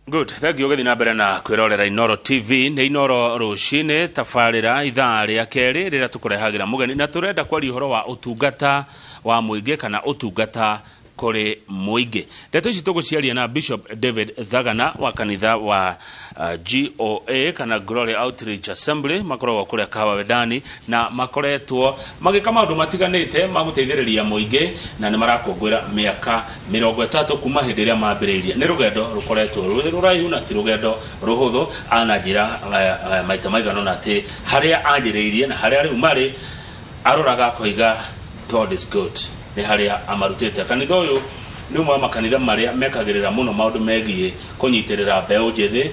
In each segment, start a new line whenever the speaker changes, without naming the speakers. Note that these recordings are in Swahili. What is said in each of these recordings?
Good, thank you gethi na mbere na kwirorera Inoro TV ni Inoro rucine tafarira ithaa ria keri rira tukurehagira mugeni na turenda kwari uhoro wa utungata wa muingi kana utungata kuri muingi. Ndeto ici tuguciaria na Bishop David Thagana wa kanitha wa GOA kana Glory Outreach Assembly makoragwo kuria Kahawa Wendani na makoretwo magika maundu matiganite maguteithiriria muingi na ni marakongwira miaka 30 kuma hindi ria mambiriria. Ni rugendo rukoretwo ruraihu na ti rugendo ruhuthu anajira maita maigano na ati haria anjiriirie na haria riu mari aroraga koiga God is good. Ni haria amarutete kanitha uyu ni umwe wa makanitha maria mekagirira muno maundu megie kunyitirira mbeu njithi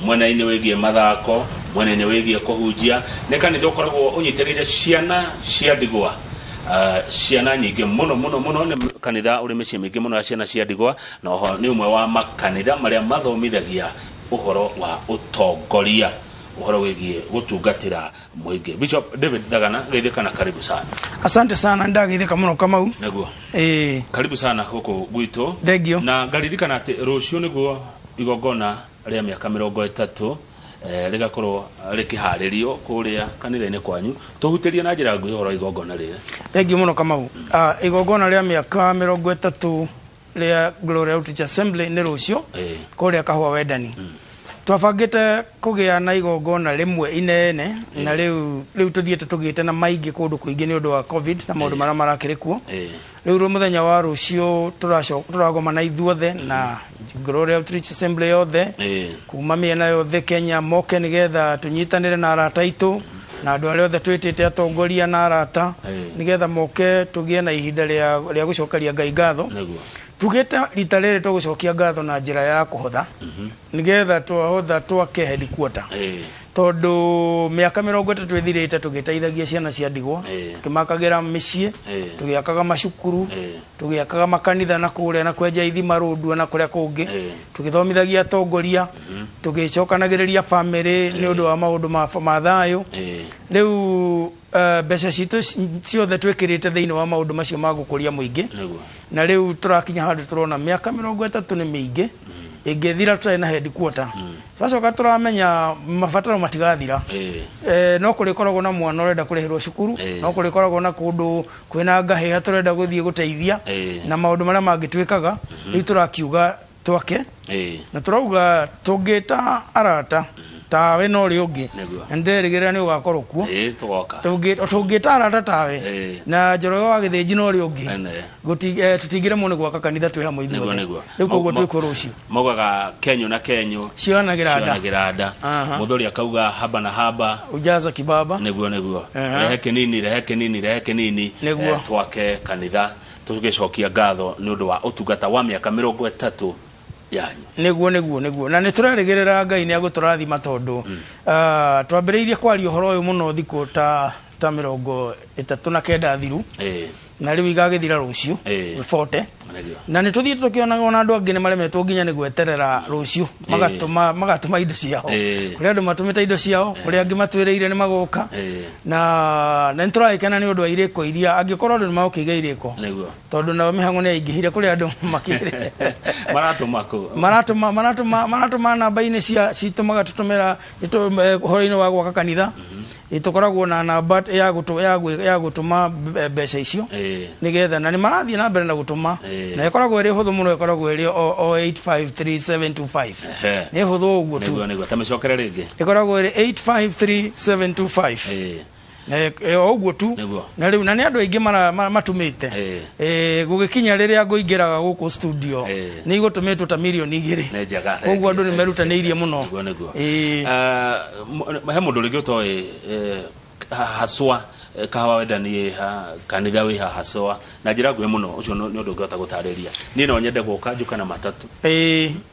mwena-ini wigie mathako mwena-ini wigie kuhunjia ni kanitha ukoragwo unyitirire ciana cia ndigwa ciana nyingi muno ni kanitha uri micii mingi muno ya ciana cia ndigwa na oho ni umwe wa makanitha maria mathomithagia uhoro wa utongoria uhoro wigie gutungatira muingi. Bishop David Thagana geithikana karibu sana.
Asante sana ndageithika muno Kamau.
Naguo. Karibu sana huko gwitu.
Thengio.
Na ngaririkana ati rucio niguo igongona ria miaka 30 rigakorwo rikiharirio kuria kanitha-ini kwanyu tuhutirie na njira nguhi uhoro igongona riri.
Thengio muno Kamau. Igongona ria miaka 30 ria Glory Outreach Assembly ni rucio kuria Kahawa Wendani. Twabangite kugia na igongona rimwe inene na riu tuthiete tugite na maingi kundu kuingi ni undu wa covid na maundu maria marakirikuo riu muthenya wa rucio turagoma na ithuothe na Glory Outreach Assembly yothe kuma miena yothe Kenya moke nigetha tunyitanire na arata itu na andu aria othe twitite atongoria na arata nigetha moke tugie na ihinda ria gucokeria Ngai ngatho. Tugete rita riri tugucokia ngatho na njira ya kuhotha nigetha twahotha twake headquarter tondu miaka 30 ithirite tugiteithagia ciana cia ndigwa kimakagira micii tugiakaga macukuru tugiakaga makanitha na kuria na kwenja ithima rundu na kuria kungi tugithomithagia atongoria tugicokanagiriria family ni undu wa maundu ma thayu riu mbeca citu ciothe twikirite thiini wa maundu macio magukuria muingi na riu turakinya handu turona miaka 30 ni mingi ingethira tutari na headquarter twacoka turamenya mabataro matigathira no kurikoragwo na mwana urenda kurihirwo cukuru no kurikoragwo na kundu kwina ngahi turenda guthie guteithia na maundu maria mangitwikaga riu turakiuga twake na turauga tungita arata tawe no ri ungi nderigera ni ugakorwo kuo tugoka tungita arata tawe na njoro wa githinji no ri ungi tutingire muno gwaka kanitha twi hamwe ithuothe riu koguo twiko rucio
mogaga kenyo na kenyo cianagira nda muthuri akauga haba na haba
ujaza kibaba
niguo rehe kinini twake kanitha tugicokia ngatho ni undu wa utungata wa miaka 30 yanyu.
Niguo na niturerigirira Ngai ni aguturathima tondu twambiriirie kwari uhoro uyu muno thiku ta 39 thiru na riu igagithira rucio 40 na nituthiite tukionaga na andu angi ni maremetwo nginya ni gweterera rucio magatuma indo ciao kuri andu matumite indo ciao kuri angi matwireire ni magoka na nituraikana ni undu wa iriko iria angikorwo andu ni magukiga iriko tondu na mihango ni aingihire kuri andu makire maratuma namba-ini citu magatutumira uhoro-ini wa gwaka kanitha itukoragwo na namba ya gutuma mbeca icio nigetha na ni marathie na mbere na gutuma na ikoragwo iri huthu muno ikoragwo iri 853725 ni huthu uguo tu
niguo tamecokerera ringi
ikoragwo iri 853725 uguo tu na riu na ni andu aingi matumite gugikinya riria nguingiraga guku studio ni igutumitwo ta milioni 2 uguo andu ni merutaniirie muno
he mundu ringi utoi haswa Kahawa Wendani kanitha wi haswa na njira nguhi muno ucio ni undu ngota gutariria ni no nyende guka njuka na matatu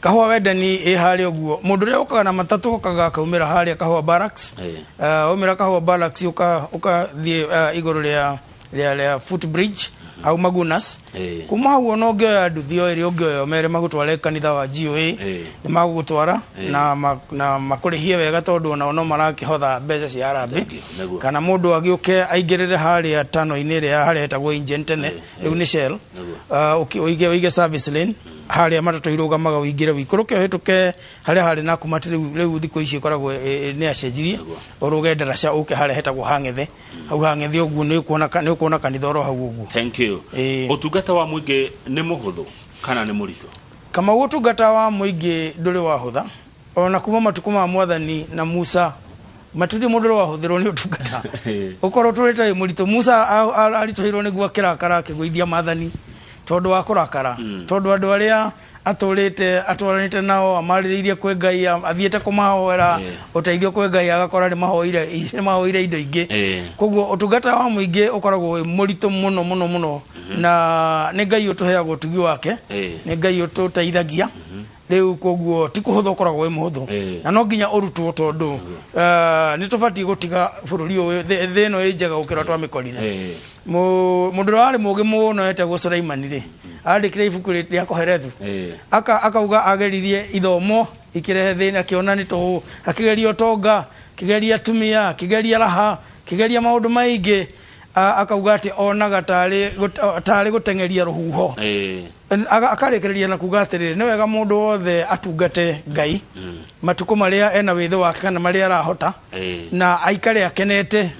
Kahawa Wendani hari uguo mundu ria ukaga na matatu ukaga kaumira hari Kahawa Barracks umira Kahawa Barracks uka thie iguru ria footbridge au Magunas kuma hau no ngioya nduthio iri ngioya mere magutware kanitha wa GOA ni magugutwara na makurihie wega tondu ona no marakihotha mbeca cia arambe kana mundu agiuke aingirire haria tano-ini ria haria etagwo engine tene riu ni Shell uige service lane haria matatu irugamaga wingire wikuruke hituke haria hari na kumati riu thiko ici koragwo ni acenjirie uruge ndaraca uke haria hetagwo Hang'ethe hau Hang'ethe uguo ni kuona kanitha oro hau uguo.
Thank you. Utungata wa muingi ni muhuthu kana ni murito?
Kama utungata wa muingi nduri wa hutha ona kuma matuko ma Mwathani na Musa matudi mundu wa huthiro ni utungata ukoro tureta murito. Musa arituhirwo niguo kirakara kiguithia Maathani tondu wa kurakara tondu andu aria atwaranite nao amaririirie kwe Ngai athiete kumahoera uteithio kwe Ngai agakora ni mahoire indo ingi koguo utungata wa muingi ukoragwo murito muno na ni Ngai utuheagwo tugi wake ni Ngai ututeithagia riu koguo ti kuhutho koragwo muhutho na no nginya urutwo tondu ni tubati gutiga bururi uyu theno ijega gukira twa mikorire mundu wari mugi muno etagwo Sulaimani ri andikire ibuku ria Koherethu akauga ageririe ithomo ikirehe thina kiona ni to akigeria tonga kigeria tumia kigeria raha kigeria maundu maingi akauga ati onaga tari gutengeria ruhuho akarekereria na kuga atiriri ni wega mundu wothe atungate Ngai matuko maria ena witho wake kana maria arahota na aikare akenete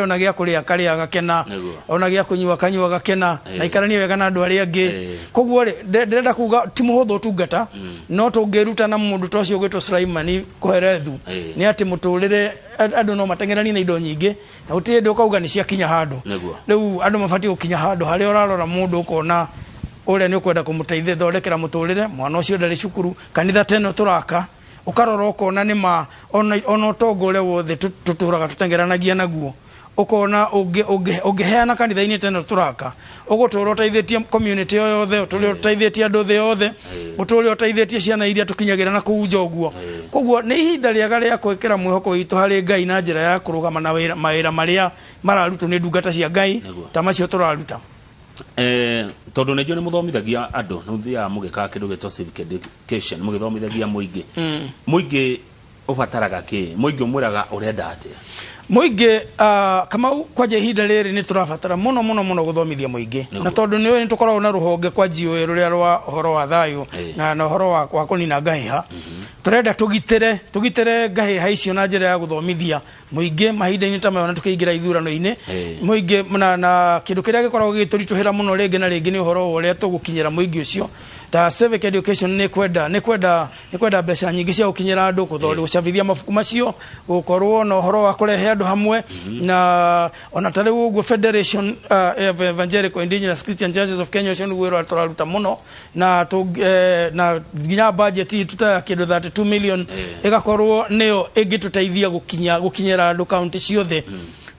ona gia kuria kari agakena ona gia kunyua kanyua agakena na ikaranie wega na andu aria angi koguo ri ndirenda kuga ti muhutho tungata no tungiruta na mundu tocio gwitwo Sulaimani Koherethu ni ati muturire andu no matengerani na indo nyingi na utire ndi ukauga ni cia kinya handu riu andu mabati gukinya handu haria urarora mundu ukona uria ni ukwenda kumuteithia thondekera muturire mwana ucio ndari cukuru kanitha teno turaka ukarora ukona ni ma ona tongore wothe tuturaga tutengeranagia naguo ukona ungeheana kanitha-ini teno turaka ugutura uteithĩtie community yothe utura uteithĩtie andu the yothe utura uteithĩtie ciana iria tukinyagira na kuunja uguo koguo ni ihinda riega ria kwikira mwihoko witu hari Ngai na njira ya kurugama na mawira maria mararutwo ni ndungata cia Ngai ta macio turaruta
tondu nejo ni muthomithagia andu nuthia mugika kindu gitwa civic education mugithomithagia muingi ubataraga ki muingi umwiraga urenda atia muingi kama kwaje ihinda riri ni turabatara muno guthomithia muingi na tondu ni tukoragwo na ruhonge kwa jiwe ruria rwa horo wa thayu na horo wa kunina ngahiha turenda tugitire ngahiha icio na njira ya guthomithia muingi mahinda-ini ta mayo na tukiingira ithurano-ini muingi na kindu kiria gikoragwo giturituhira muno ringi na ringi ni horo uria tugukinyira muingi ucio ta civic education ni kwenda mbeca nyingi cia gukinyira andu gucabithia mabuku macio gukorwo na horo wa kurehe andu hamwe na ona tare uguo Federation of Evangelical Indigenous Christian Churches of Kenya cio niguo turaruta muno na nginya budget tuta kindu 32 million igakorwo niyo ingituteithia gukinyira andu county ciothe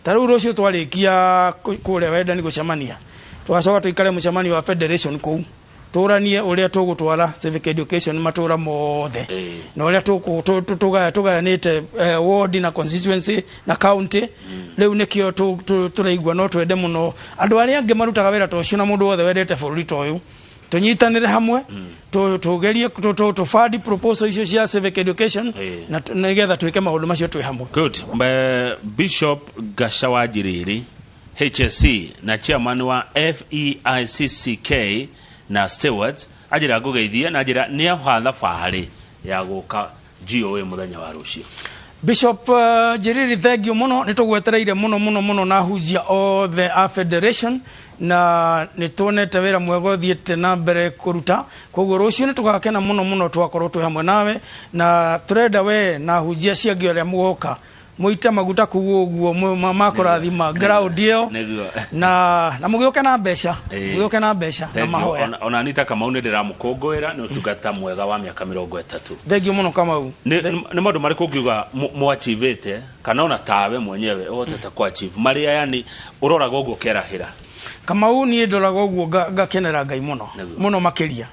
tare rucio twarikia kuria wendani gucemania twacoka tuikare mucemanio wa Federation kuu turanie uria tugutwara civic education matura mothe na uria tugayanite ward na constituency na county riu nikio turaigwa no twende muno andu aria ange marutaga wira tocio na mundu wothe wendete bururi toyu tunyitanire hamwe tugerie fund proposal icio cia civic education na nigetha twike maundu macio twi hamwe. Good. Bishop Gacawa Njiriri HSC na chairman wa FEICCK na stewards ajira gugeithia na ajira ni ahatha fahari ya guka GOA muthenya wa rucio.
Bishop Njiriri thank you muno nitugwetereire muno na hujia o the federation na nitonete wira mwega uthiete na mbere kuruta koguo rucio nitugakena muno twakorwo twi hamwe nawe na turenda we na hujia ciangi uria mugoka muita maguta kuguo makurathima ground iyo na mugioke na mbeca na mahoya
ona nita kama une ndira mukongoera no tugata mwega wa miaka 30
thengio muno kama u
ni maundu mari kungiuga muachivete kana ona tawe mwenyewe otete kwa achieve maria yani uroraga uguo kerahira
kama u ni ndoraga uguo gakenera Ngai muno makiria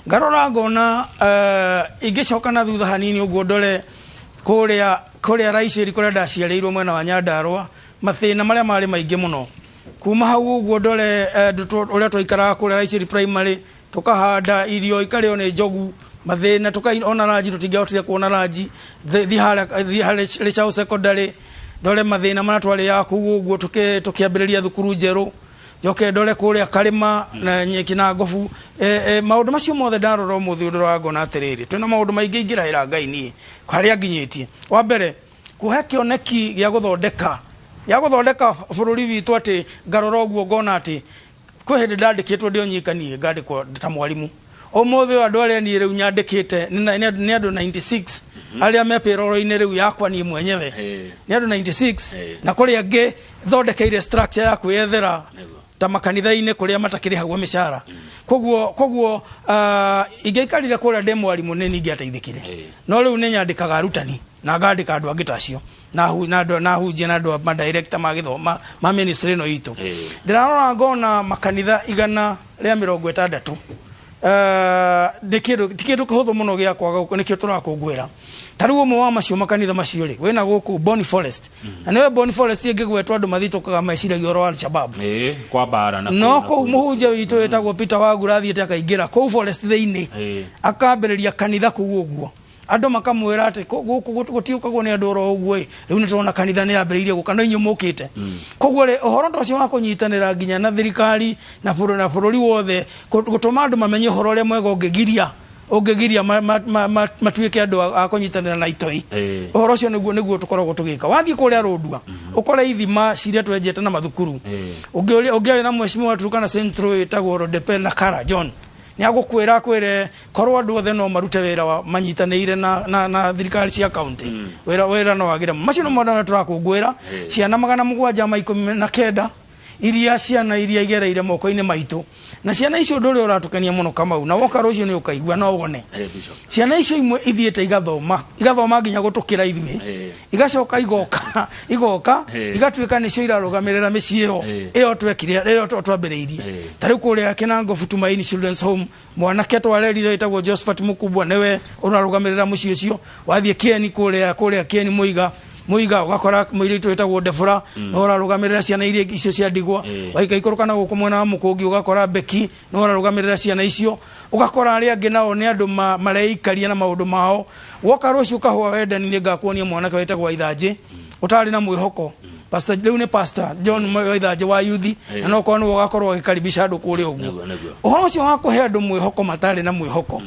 ngarora ngona ingicoka na thutha hanini uguo ndore kuria raiciri kuria ndaciareirwo mwena wa Nyandarua mathina maria mari maingi muno kuma hau uguo ndore uria twaikara kuria raiciri primary tukahanda irio ikareo ni njogu mathina tukaona rangi tutingehotire kuona rangi thihare Lechao secondary ndore mathina maria twari ya kuguo uguo tukiambiriria thukuru njeru njoke ndore kuria karima na nyeki na ngobu maundu macio mothe ndarora umuthi ndora ngona atiriri twina maundu maingi ingirahira Ngai nie kwaria nginyitie wa mbere kuhe kioneki gya guthondeka bururi witu ati ngarora uguo ngona ati kwi hindi ndandikitwo ndio nyikanie ngandikwo ta mwarimu umuthi andu aria ni riu nyandikite ni andu 96 aria me payroll-ini riu yakwa ni mwenyewe ni andu 96 na kuri angi thondekeire structure ya kwiyethera ta makanitha-ini kuria matakirihagwo mishara koguo ingeikarire kuria ndi mwarimu ni ningiateithikire no riu ni nyandikaga arutani na ngandika andu angi tacio na hunjia na andu ma director ma githoma ma ministry no itu ndirarora ngona makanitha 160 tikindu kuhuthu muno gya kwaga nikio turakungwira tariu umwe wa macio makanitha macio ri wena guku Boni Forest na niwe Boni Forest ingigwetwa andu mathitukaga meciragia oro Al-Shabaab
kwa bara na
no ko muhunjia witu etagwo Peter Wagura athiete akaingira ko forest thiini akambiriria kanitha ku uguo andu makamwira ati guku gutiukagwo ni andu oro uguo riu ni turona kanitha ni yambiriirie gukana inyu mukite koguo ri uhoro ndocio wa kunyitanira nginya na thirikari na bururi wothe gutuma andu mamenye uhoro ria mwega ungigiria matuike andu akunyitanira na itoi uhoro ucio niguo tukoragwo tugika wathie kuria Rondua ukore ithima ciria twenjete na mathukuru ungiari na mheshimiwa Turkana Central etagwo Rodepen na Kara John ni agukwira kwire korwo andu othe no marute wira wa manyitanire na thirikari cia county wira no wagira macio no modana turakungwira ciana 719 iria ciana iria igereire moko-ini maitu na ciana icio nduri uratukania muno Kamau na woka rucio ni ukaigua no wone ciana icio imwe ithiete igathoma nginya gutukira ithwe igacoka igoka igatuika nicio irarugamirira micii iyo twekire iyo twambiriirie tariu kuria Kinango Tumaini Children's Home mwanake twarerire itagwo Josephat Mukubwa newe urarugamirira mucii ucio wathie Kieni kuria Kieni muiga ugakora muiritu etagwo Defora no urarugamirira ciana iria icio cia ndigwa waika ikorokana guku mwena wa Mukungi ugakora Beki no urarugamirira ciana icio ugakora ari angi nao ni andu mareikaria na maundu mao woka rucio kahwa wendani ni ngakuonia mwanake wetagwo Ithaje utari na mwihoko pastor riu ni pastor John Ithaje wa youth na no kono ugakorwo agikaribisha andu kuri uguo uhoro ucio wa kuhe andu mwihoko matari na mwihoko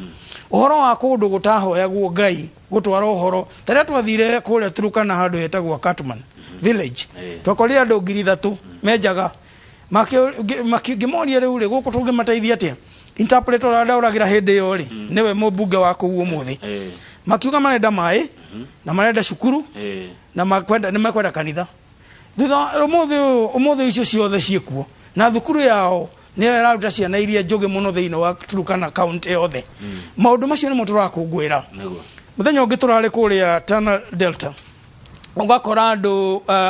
uhoro wa kundu gutahoyagwo Ngai gutwara uhoro taria twathire kuria Turkana handu hetagwo Katman village twakorire andu 3,000 menjaga makingimoria riu ri guku tungimateithia atia interpreter adauragira hindi yo ri niwe mubunge wa kuu umuthi makiuga marenda mai na marenda cukuru na makwenda kanitha thutha umuthi icio ciothe ciekuo na thukuru yao ni raruta ciana iria njoge muno thiini wa Turkana county yothe maundu macio ni muturakungwira muthenya ungi turari kuria Tana Delta ugakora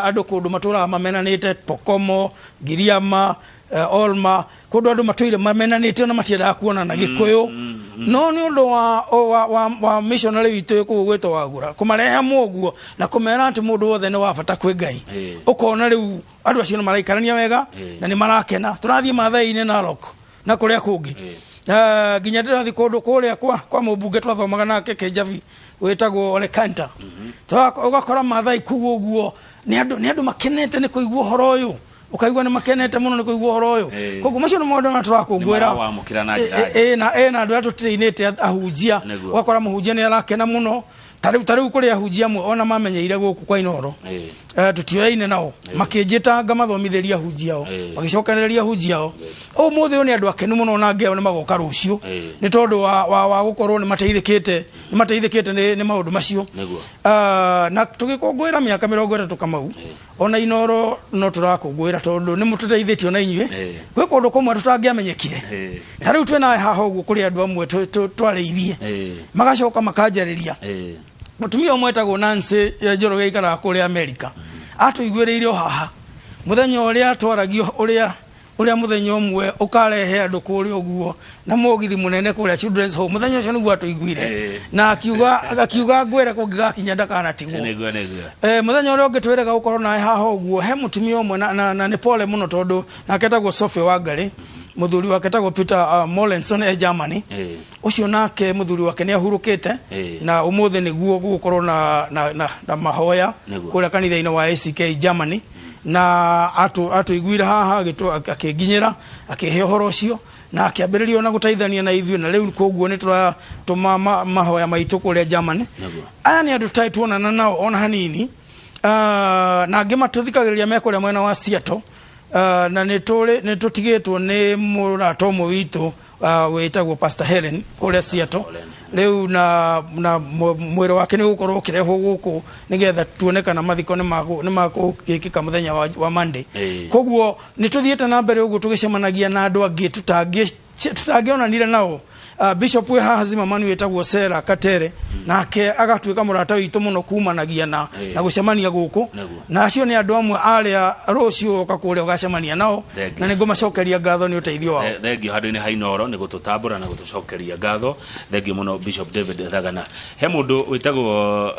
andu kundu matura mamenanite Pokomo Giriama Olma kundu andu matuire mamenanite na matienda kuona na Gikuyu no ni undu wa missionary witu kugwetwo Wagura kumareha muguo na kumera ati mundu wothe ni wabata kwi Ngai ukona riu andu acio maraikarania wega na ni marakena turathie mathai-ini na Narok na kuria kungi ginya ndirathi kundu kuria kwa mubunge twathomaga nake Kijavi wetagwo Ole Kanta ugakora mathai kugu uguo ni andu makenete ni kuigua horo uyu ukaigua ni makenete muno ni kuigua horo uyu koguo macio ni maundu na turakungwira na andu aria tutiriinite ahunjia ugakora muhunjia ni arakena muno tariu kuria ahunjia amwe ona mamenyeire guku kwa Inoro tutioyaine nao makinjita ngamathomitheria ahunjia ao magicokereria ahunjia ao umuthi ni andu akenu muno na ngeo ni magoka rucio ni tondu wa gukorwo ni mateithikite ni maundu macio na tugikungwira miaka 30 Kamau ona Inoro no turakungwira tondu ni mututeithitio na inywe gwe kundu kumwe tutangiamenyekire tariu twina haha uguo kuri andu amwe twariirie magacoka makanjariria mutumia umwe etagwo Nancy Njoroge ikara kuri America atuiguireire haha muthenya uria twaragio uria muthenya umwe ukarehe andu kuri uguo na mugithi munene kuri Children's Home muthenya ucio niguo atuiguire na akiuga ngwira kungigakinya ndakanatigwo muthenya uria ungitwiraga gukorwo na haha uguo he mutumia umwe na ni pole muno tondu nake etagwo Sophie Wangari muthuri wake etagwo Peter Molenson Germany ucio nake muthuri wake ni ahurukite na umuthi niguo gukorwo na mahoya kuria kanitha-ini wa ACK Germany na atuiguira haha akiginyira akihe horo ucio na akiambiriria na gutaithania na ithuĩ na riu koguo ni turatuma mahoya maitu kuria Germany aya ni andu tuonana nao ona hanini na ngimatuthikagiriria mekuria mwena wa Seattle na nitutigitwo ni muratomo witu wetagwo Pastor Helen kuria Seattle riu na mwero wake ni gukorwo kireho guku nigetha tuonekana mathiko ni magukikika muthenya wa Monday koguo nituthiete na mbere ugu tugicemanagia na andu angi tutangionanire nao Bishop we hazima manu wetagwo Sera Katere nake agatuika murata witu muno kumanagia na gucemania guku na acio ni andu amwe aria rucio okakuria ugacemania nao na ningo macokeria ngatho ni uteithio wao
thengio handu-ini hainoro ni gututambura na gutucokeria ngatho thengio muno Bishop David Thagana he mundu wetagwo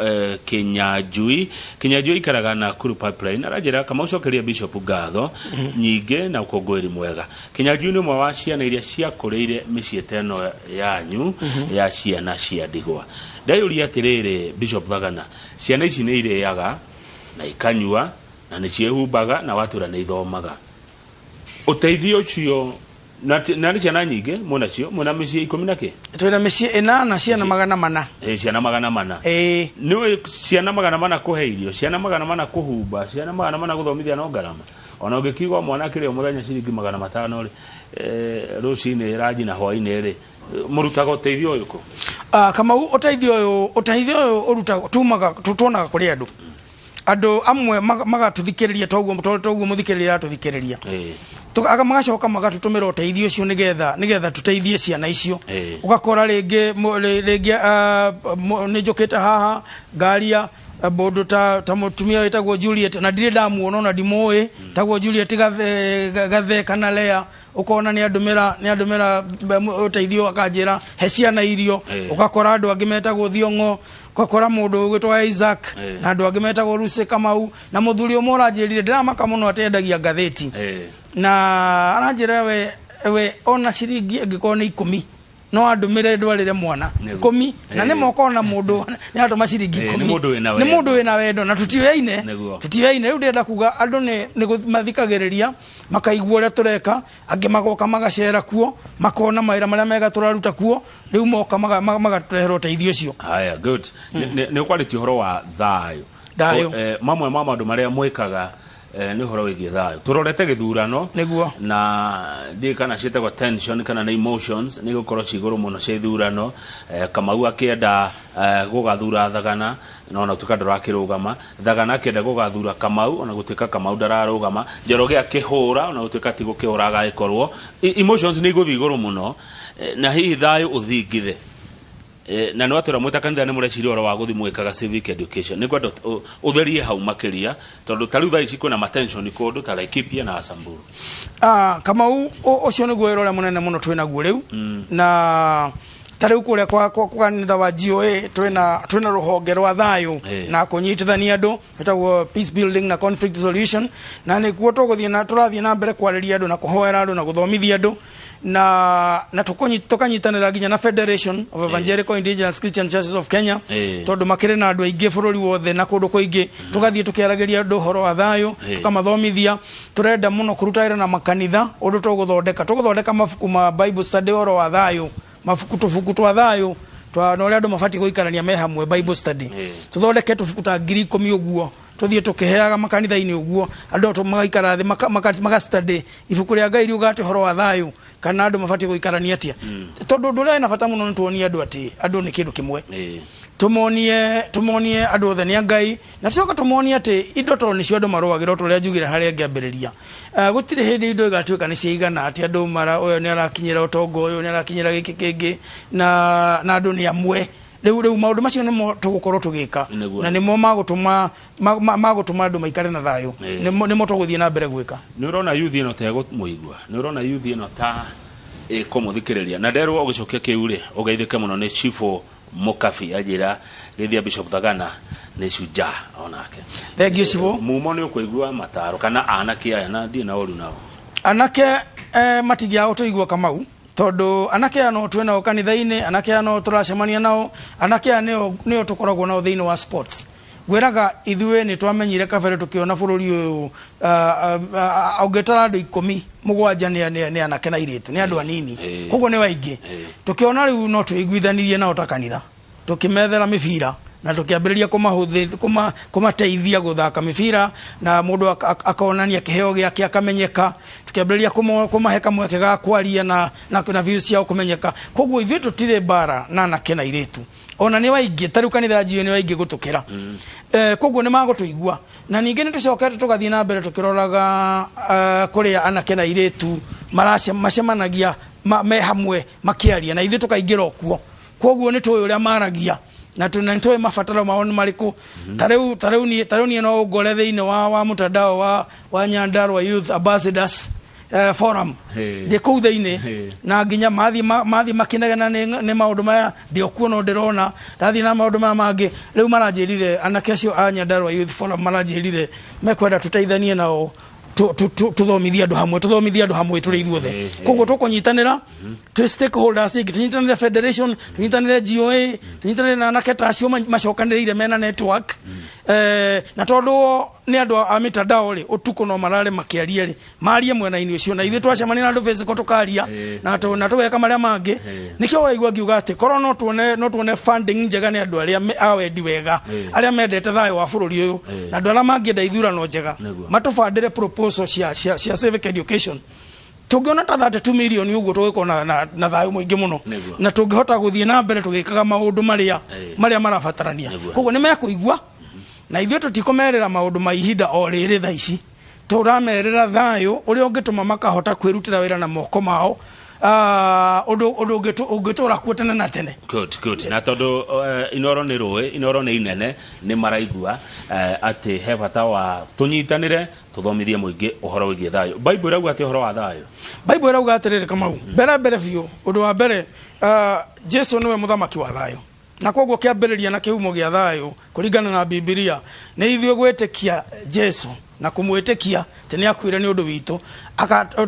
Kinyanjui ikaraga na Kuru Pipeline arajira kama ucokeria Bishop ngatho nyinge na ukongwiri mwega Kinyanjui ni mwa wa ciana iria ciakuriire micii teno yanyu ya ciana cia ndigwa ndayuria atiriri Bishop Thagana ciana ici ni ireaga na ikanyua na ni ciehumbaga na watura ni ithomaga uteithio ucio na ni ciana nyingi munacio muna micii 10 na ki
twina micii 8 ciana 400
ciana 400 ni ciana 400 kuhe irio ciana 400 kuhumba ciana 400 guthomithia no ngarama ona ungikiwa mwana kire muthenya ciringi 500 ri rucini raji na hwaini ri murutaga uteithio uyuko
kama uteithio uruta tutuonaga kuri andu amwe magatuthikiriria toguo muthikiriria atuthikiriria magacoka magatutumira uteithio ucio nigetha tuteithie ciana icio ugakora ringi ni njukite haha ngaria bodo ta mutumia wetagwo Juliet na ndire ndamuona na ndimoi tagwo Juliet gathe kana Lea ukona ni andumira uteithio akanjira he ciana irio ugakora andu angi metagwo Thiongo ugakora mundu ugitwa Isaac na andu angi metagwo Ruse Kamau na muthuri umwe uranjirire ndiramaka muno atendagia ngatheti na aranjira we ona ciringi angiko ni 10 no andumire ndwarire mwana 10 na ni moko na mundu ni atuma ciringi 10 ni mundu wina wendo na tutiyoine riu ndenda kuga andu ni mathikagiriria makaigua uria tureka angi magoka magacera kuo makona mawira maria mega turaruta kuo riu moka magaturehera uteithio cio
haya good ni quality horo wa thayo mamwe ma maundu maria mwikaga ni horo wigie thayo turorete githurano na ndi kana cietagwo tension kana na emotions ni gukorwo ciguru muno cia ithurano Kamau akienda gugathura Thagana na ona tukandora akirugama Thagana akienda gugathura Kamau ona gutuika Kamau ndararugama Njoroge akihura ona gutuika ti gukihura agaikorwo emotions ni guthi iguru muno na hihi thayo uthingithe na no atura mwita kanitha ni mureciria oro wa guthi mwikaga civic education ni kwenda utherie hau makiria tondu tariu thaa ici kwina matension kundu ta Laikipia na Samburu
Kamau ucio ni gwero ria munene muno twina guo riu na tariu kuria kwa kanitha wa GOA twina ruhonge rwa thayo na kunyitithania andu etagwo peace building na conflict resolution na ni kuo turathie na mbere kwariria andu na kuhoera andu na guthomithia andu na tukanyitanira ginya na Federation of Evangelical Indigenous Christian Churches of Kenya tondu makire na andu aingi bururi wothe na kundu kuingi tugathie tukiarageria andu horo wa thayo tukamathomithia turenda muno kurutaira na makanitha undu tuguthondeka mafuku ma Bible study horo wa thayo mafuku twa thayo twa no ria andu mafati guikarania me hamwe Bible study tuthondeke tufuku ta 10,000 uguo tuthie tukiheaga makanitha-ini uguo andu magaikara thi magastudy ifuku ria Ngai riugate horo wa thayo kana andu mafati guikarania atia tondu ndure na bata muno ntuonie andu ati andu ni kindu kimwe tumonie andu othe ni Ngai na tucoka tumonie ati indo to ni cio andu maruagira turia njugira haria ngiambiriria gutire hindi indo igatuika ni ciigana ati andu mara uyo ni arakinyira utongo uyo ni arakinyira giki kingi na andu ni amwe riu maundu macio nimo tugukorwo tugika na nimo magutuma andu maikare na thayo nimo tuguthie na mbere gwika
ni urona youth ino ta gumuigua ni urona youth ino ta kumuthikiriria na nderwo ugicokia kiuri ugeithike muno ni Chifu Mukafi ajira githia Bishop Thagana ni shuja onake
thengio Chifu
mumo ni ukuigua mataro kana anake aya na ndi na uru nao
anake matigia utuigua Kamau tondu anake ano twena kanitha-ini anake ano turacemania nao anake nio tukoragwo nao thiini wa sports gweraga ithwe ni twamenyire kabere tukiona bururi uyu augetara andu 17 ni anake na iritu ni andu anini koguo ni waingi tukiona riu no tuiguithanirie nao ta kanitha tukimethera mibira na tukiambiriria kumateithia guthaka mibira na mundu akaonania kiheo giake akamenyeka tukiambiriria kumahe kamweke ga kwaria na views ciao kumenyeka koguo ithwe tutire bara na anake na iritu ona ni waingi tariu kanitha jio ni waingi gutukira koguo ni magutuigua na ningi ni tucokete tugathie na mbere tukiroraga kuria anake na iritu macemanagia me hamwe makiaria na ithwe tukaingira okuo koguo ni tuyo uria maragia na tunanitoe mafataro maoni mariku tareu ni no ngore thiine wa mutandao wa Nyandarua Youth Ambassadors forum de kuuthaine na nginya mathi makinegana ni maundu maya ndio kuona ndirona ndathi na maundu maya mangi riu maranjirire anake acio a Nyandarua Youth Forum maranjirire mekwenda tuteithanie nao tuthomithia andu hamwe turi ithuothe koguo tukunyitanira tu stakeholders tunyitanire federation tunyitanire GOA tunyitanire na anake ta acio macokanirire mena network na tondu ni andu a mitandao ri utuko no marare makiaria ri marie mwena-ini ucio na ithe twacemania na andu Facebook tukaria na tugeka maria mangi nikio waigua ngiuga ati korwo no tuone funding njega ni andu aria awendi wega aria mendete thayo wa bururi uyu na andu aria mangienda ithurano njega matubandire proposal cia civic education tungiona ta 32 million uguo tugikona na thayo muingi muno na tungihota guthie na mbere tugikaga maundu maria marabatarania koguo ni mekuigua na ithwe tutikomerera maundu ma ihinda o riri tha ici turamerera thayo uria ungituma makahota kwirutira wira na moko mao ungitura kuo tene na tene
good na tondu inoro ni rui inoro ni inene ni maraigua ati he bata wa tunyitanire tuthomithie muingi uhoro wigie thayo Bible irauga ati uhoro wa thayo
Bible irauga atiriri Kamau mbere biu undu wa mbere Jesu niwe muthamaki wa thayo na koguo kiambiriria na kihumo gia thayo kuringana na Biblia ni ithwe gwetikia Jesu na kumwitikia tene akwire ni undu witu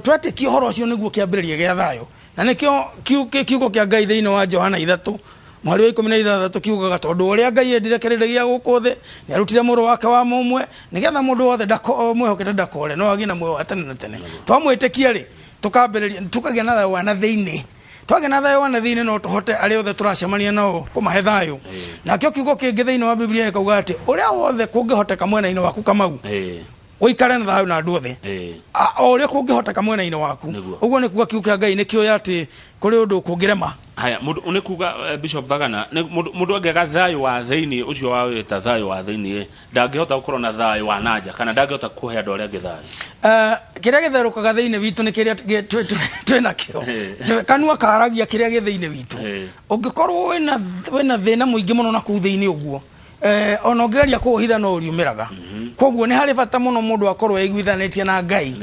twetikia horo ucio niguo kiambiriria gia thayo na nikio kiugo kia Ngai thiine wa Johana 3 mwari wa 16 kiugaga tondu uria Ngai endire kirire gia guku thi ni arutire muru wake wa mumwe nigetha mundu wothe mwihokete ndakore no agie na muoyo wa tene na tene twamwitikia ri tukambiriria tukagia na thayo na thiine twage na thayo na thiine no tuhote ari othe turacemania nao kumahe thayo na kio kiugo kingi thiine wa Biblia ikauga ati uria wothe kungihoteka mwena-ini waku Kamau uikare na thayo na andu othe uria kungihoteka mwena-ini waku uguo ni kuga kiugo kia Ngai ni kio ati kuri undu kungirema
haya mundu ni kuga Bishop Thagana mundu angega thayo wa thiini ucio wa wita thayo wa thiini ndangihota gukorwo na thayo wa nanja kana ndangihota kuhe andu aria thayo
kiria githerukaga thiini witu ni kiria twina kio kanua karagia kiria githiini witu ungikorwo wena thina muingi muno na ku thiini uguo ona ngeria kuhitha no uriumiraga koguo ni hari bata muno mundu akorwo eigwithanitie na Ngai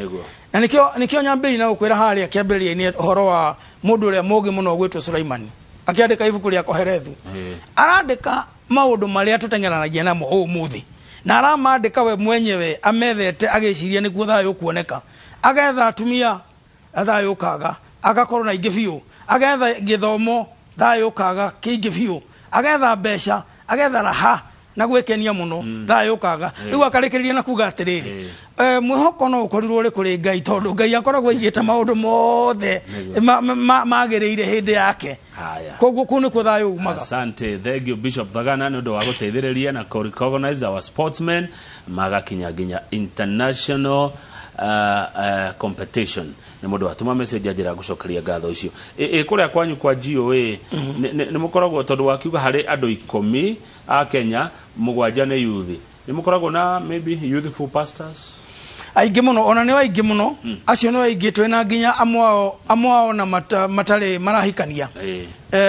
na nikio nyambiri na gukwira haria kiambiriria ni horo wa mundu uria mogi muno gwitwo Sulaimani akiandika ibuku ria Koherethu arandika maundu maria tutengeranagia namo umuthi na aramandika we mwenyewe amethete agiciria niguo thayo kuoneka agetha atumia thayo kaga agakorwo na ingi biu agetha githomo thayo kaga kingi biu agetha mbeca agetha raha na gwekenia muno thayo kaga riu akarikiriria na kuga atiriri mwihoko no ukorirwo ri kuri Ngai tondu Ngai akoragwo igite maundu mothe magiriire hindi yake koguo kuni ku thayo umaga.
Asante, thank you Bishop Thagana nundu wa guteithiriria na recognize our sportsmen magakinya nginya international competition ni mundu atuma message ajira gucokeria ngatho icio kuria kwanyu kwa GOA ni mukoragwo tondu wakiuga hari andu 10 a Kenya mugwanja ni youth ni mukoragwo na maybe youthful pastors
aingi muno ona ni waingi muno acio ni waingi twina nginya amwao na matare marahikania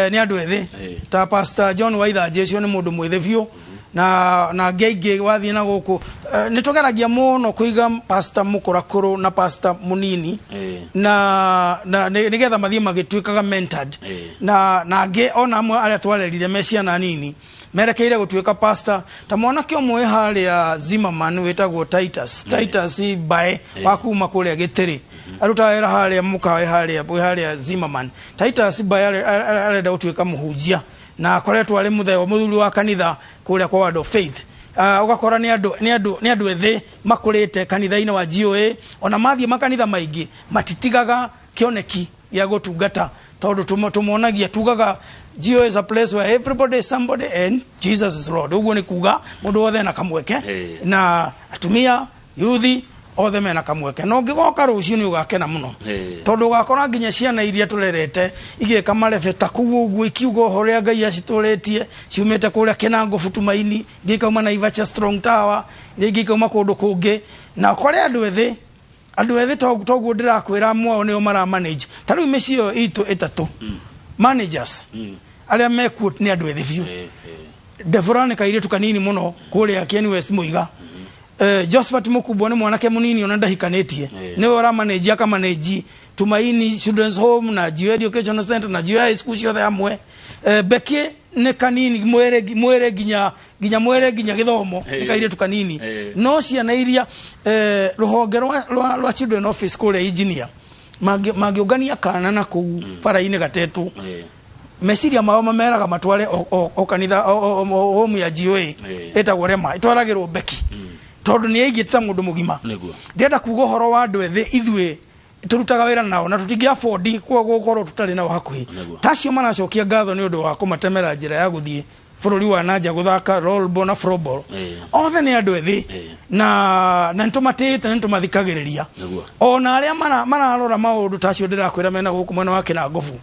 ni andu ethi ta Pastor John Waitha Jesu ni mundu mwithe biu na ngeingi wathie na guku nitugeragia muno kuiga Pastor Mukurakuru na Pastor Munini na nigetha mathie magituikaga mentored na nge ona amwe aria twarerire mecia na nini merekeire gutuika pastor ta mwana kio mwe haria Zimmerman wetagwo Titus bae wakuma kuria Gitiri aruta wera haria mukawe haria Zimmerman Titus bae arenda gutuika muhujia na akoretwo ari mutheo muthuri wa kanitha kuria kwa Word of Faith ugakora ni andu ethi makurite kanitha-ini wa GOA ona mathie makanitha maingi matitigaga kioneki ya gutungata tondu tumuonagia tugaga GOA is a place where everybody is somebody and Jesus is Lord. Uguo ni kuga mundu wothe na kamweke na atumia yuthi othe mena kamweke no ngigoka rucio ni ugakena muno tondu ugakora nginya ciana iria turerete igika marebeta kugu uguo ikiuga horia Ngai acituretie ciumite kuria Kinango Futumaini ngikauma na Ivacha Strong Tower ngikauma kundu kungi na kore andu ethi toguo ndirakwira mwao nio mara manage tariu micio itu itatu managers aria mekuo ni andu ethi biu Devorane kairitu kanini muno kuria Kieni West Muiga Josephat Mukubwa ni mwanake munini ona ndahikanetie niwe ora manage aka manage Tumaini Children's Home na GOA Education Center na GOA School ciothe amwe Bekie ne kanini mwere ginya githomo nikaire tukanini no ciana iria ruhonge rwa Children Office kule engineer magiogania kana na ku fara-ini gatetu meciria mao mameraga matware o kanitha o ya GOA etagwo Rema itwaragirwo Beki tondu ni aigita mundu mugima ndenda kuga horo wa andu ethi ithue turutaga wira nao na tutingia afford kwa gukorwo tutari nao hakuhi tacio manacokia ngatho ni undu wa kumatemera njira ya guthie bururi wa nanja guthaka rollball na floorball othe ni andu ethi na ntumatite ntumathikagiriria ona aria mararora maundu tacio ndirakwira mena guku mwena wa Kinangofu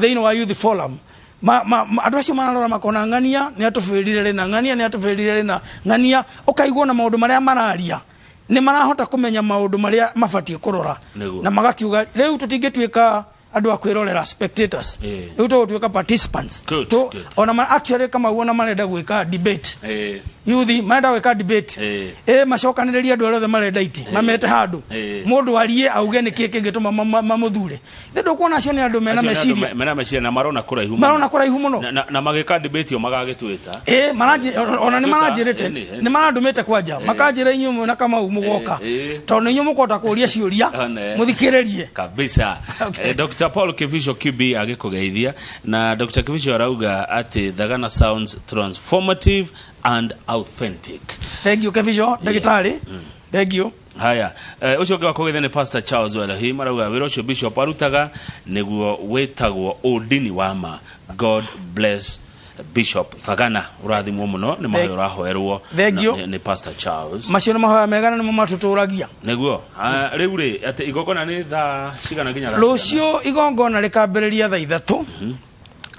theino wa youth forum andu acio mararora makona ng'ania ni atufirire na ng'ania ni atufirire na ng'ania ukaigwo na maundu maria mararia ni marahota kumenya maundu maria mabatie kurora na magakiuga riu tutingituika andu akwirorera spectators riu tutuika participants ona actually kama uona marenda gwika debate yuthi marenda gwika debate macokaniriria andu othe marenda iti mamete handu mundu arie auge ni kiki ngituma mamuthure ndu kuona acio ni andu mena meciria na marona kuraihu muno
na magika debate o magagitwita
ona ni maranjirite ni marandumite kwanja makanjira inyumu na kama umugoka tondu inyumu kota kuria ciuria muthikiririe
kabisa Dr. Paul Kivisho QB agikugeithia na Dr. Kivisho arauga ati Thagana sounds transformative and authentic.
Thank you Kivisho ndagitari thank you.
Haya ucio ngwa kugethia ni Pastor Charles Welahi marauga wira ucio Bishop arutaga niguo wetagwo udini wama. God bless Bishop Thagana urathimwo muno ni mahoya urahoerwo ni Pastor Charles
macio mahoya megana ni matuturagia
niguo riu ri ati igongona ni tha cigana ginya
rucio igongona rikambiriria thaa 3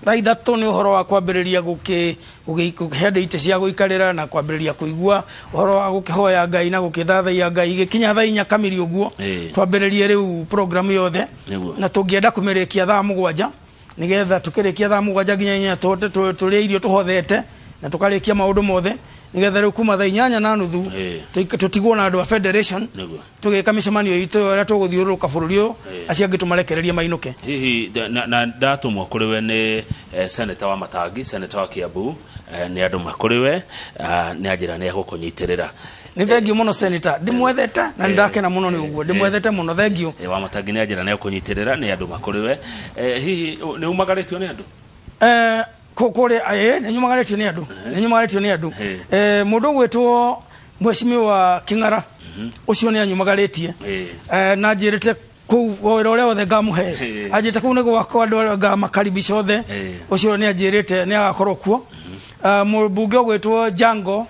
thaa 3 ni uhoro wa kwambiriria gukiheanda ite cia guikarira na kwambiriria kuigua uhoro wa gukihoya Ngai na gukithathaia Ngai gikinya thaa 4 kamiri uguo twambiririe riu program yothe na tungienda kumirikia thaa 7 nigetha tukirikia thaa 7 ginya 4 turia irio tuhothete na tukarikia maundu mothe nigetha riu kuma thaa 8:30 tutigwo na andu a federation tugika micemanio itu ria tuguthiururuka bururi uyu acio angi tumarekererie mainuke
hihi na ndatumwo kuri we ni senator wa Matangi senator wa Kiambu ni andu makuriwe ni ajira ni gukunyitirira
ni thengiu muno senator ndimwethete na ndakena muno ni uguo ndimwethete muno thengiu
wa Matangi ni ajira ni gukunyitirira ni andu makuriwe hihi ni umagaritio ni andu
kore ni nyumagaritio ni andu mundu gwetwo Mheshimiwa King'ara ucio ni anyumagaritie na njirite ku wira uria othe ngamuhe ajite ku nego wakwa andu ngamakaribisha othe ucio ni anjirite ni agakorwo kuo mubunge gwetwo Jango